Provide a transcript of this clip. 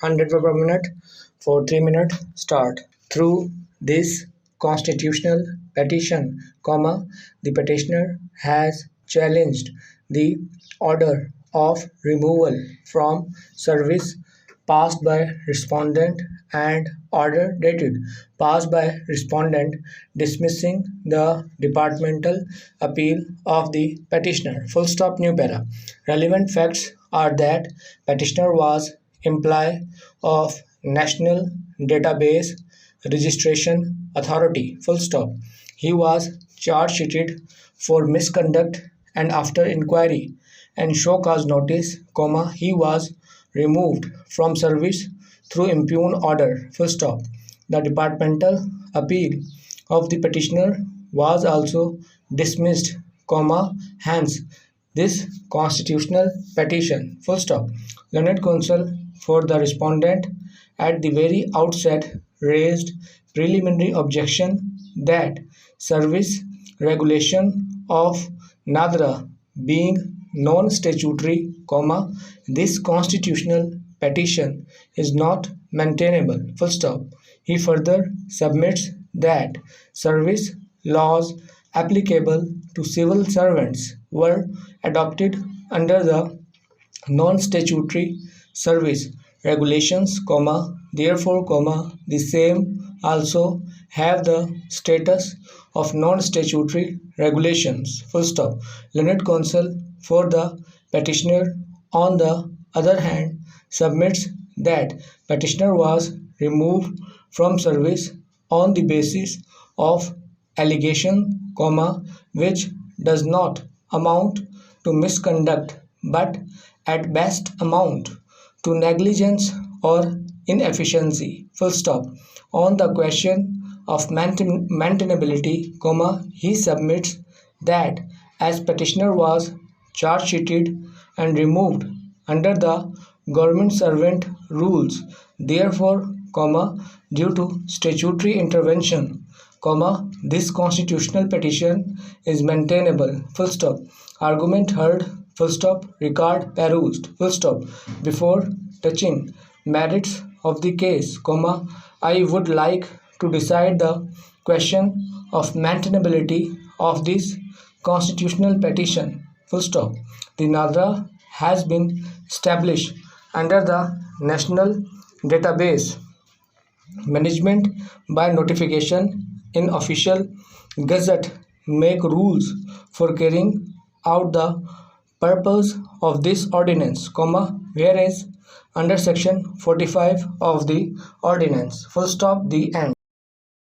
100 per minute for 3 minutes. Start. Through this constitutional petition, the petitioner has challenged the order of removal from service passed by respondent and order dated passed by respondent dismissing the departmental appeal of the petitioner. Full stop, new para. Relevant facts are that petitioner was employee of National Database Registration Authority. Full stop. He was charge sheeted for misconduct and after inquiry and show cause notice, he was removed from service through impugn order. Full stop. The departmental appeal of the petitioner was also dismissed, hence this constitutional petition. Full stop. Learned counsel for the respondent at the very outset raised preliminary objection that service regulation of NADRA being non-statutory, this constitutional petition is not maintainable. Full stop. He further submits that service laws applicable to civil servants were adopted under the non-statutory service regulations, therefore, the same also have the status of non-statutory regulations. Full stop. Learned counsel for the petitioner, on the other hand, submits that petitioner was removed from service on the basis of allegation, which does not amount to misconduct but at best amount to negligence or inefficiency. Full stop. On the question of maintainability, he submits that as petitioner was charge sheeted and removed under the government servant rules, therefore, due to statutory intervention, this constitutional petition is maintainable. Full stop. Argument heard. Full stop. Record perused. Full stop. Before touching merits of the case, I would like to decide the question of maintainability of this constitutional petition. Full stop. The NADRA has been established under the National Database Management by notification in official gazette make rules for carrying out the purpose of this ordinance, whereas under section 45 of the ordinance. Full stop. The end.